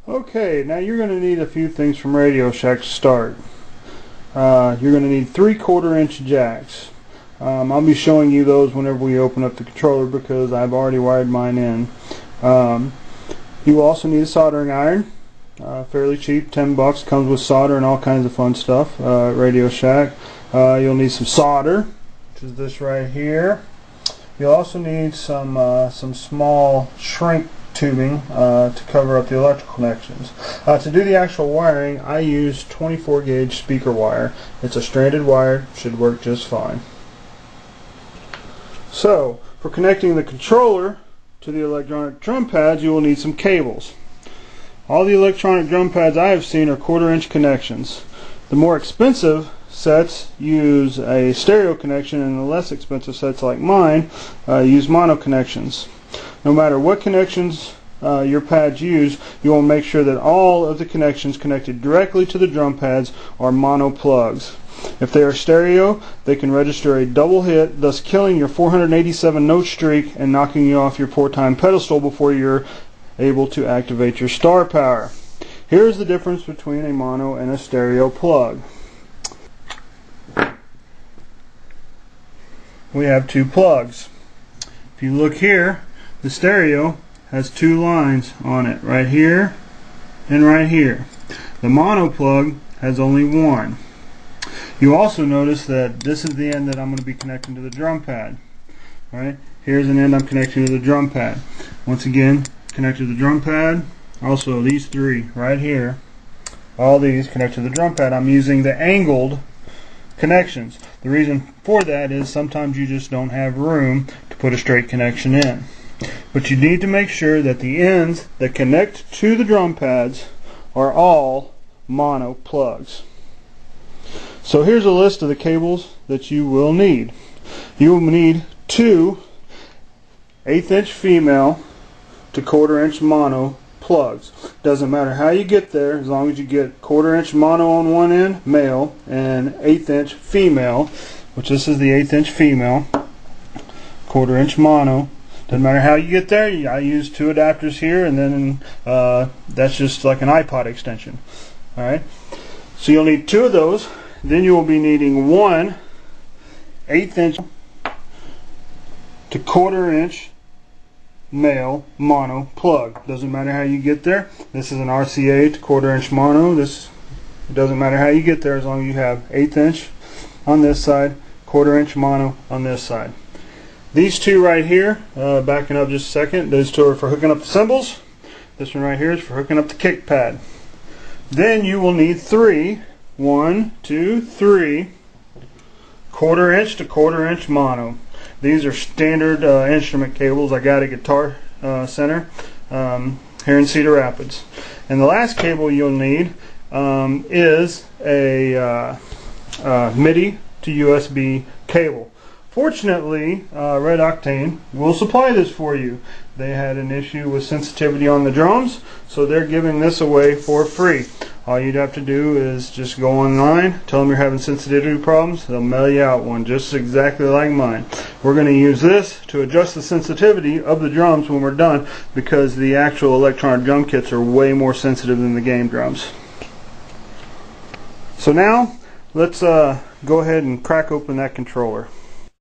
Okay, now you're going to need a few things from Radio Shack to start. You're going to need 3/4-inch jacks. I'll be showing you those whenever we open up the controller because I've already wired mine in. You will also need a soldering iron. Fairly cheap, $10, comes with solder and all kinds of fun stuff at Radio Shack. You'll need some solder, which is this right here. You'll also need some small shrink tubing to cover up the electrical connections. To do the actual wiring, I use 24 gauge speaker wire. It's a stranded wire, should work just fine. So, for connecting the controller to the electronic drum pads, you will need some cables. All the electronic drum pads I have seen are 1/4-inch connections. The more expensive sets use a stereo connection, and the less expensive sets like mine use mono connections. No matter what connections your pads use, you will make sure that all of the connections connected directly to the drum pads are mono plugs. If they are stereo, they can register a double hit, thus killing your 487 note streak and knocking you off your 4-time pedestal before you're able to activate your star power. Here's the difference between a mono and a stereo plug. We have two plugs. If you look here, the stereo has two lines on it, right here and right here. The mono plug has only one. You also notice that this is the end that I'm going to be connecting to the drum pad. Right? Here's an end I'm connecting to the drum pad. Once again, connect to the drum pad. Also these three right here, all these connect to the drum pad. I'm using the angled connections. The reason for that is sometimes you just don't have room to put a straight connection in. But you need to make sure that the ends that connect to the drum pads are all mono plugs. So here's a list of the cables that you will need. You will need two 1/8-inch female to 1/4-inch mono plugs. Doesn't matter how you get there, as long as you get 1/4-inch mono on one end, male, and 1/8-inch female, which this is the 1/8-inch female, 1/4-inch mono. Doesn't matter how you get there. I use two adapters here, and then that's just like an iPod extension. Alright, so you'll need two of those. Then you will be needing one 1/8-inch to 1/4-inch male mono plug. Doesn't matter how you get there. This is an RCA to 1/4-inch mono. It doesn't matter how you get there as long as you have 1/8-inch on this side, 1/4-inch mono on this side. These two right here, backing up just a second, those two are for hooking up the cymbals. This one right here is for hooking up the kick pad. Then you will need three, 1, 2, 3 1/4-inch to 1/4-inch mono. These are standard instrument cables. I got a Guitar Center here in Cedar Rapids. And the last cable you'll need is a MIDI to USB cable. Fortunately, Red Octane will supply this for you. They had an issue with sensitivity on the drums, so they're giving this away for free. All you'd have to do is just go online, tell them you're having sensitivity problems, they'll mail you out one just exactly like mine. We're going to use this to adjust the sensitivity of the drums when we're done, because the actual electronic drum kits are way more sensitive than the game drums. So now, let's go ahead and crack open that controller.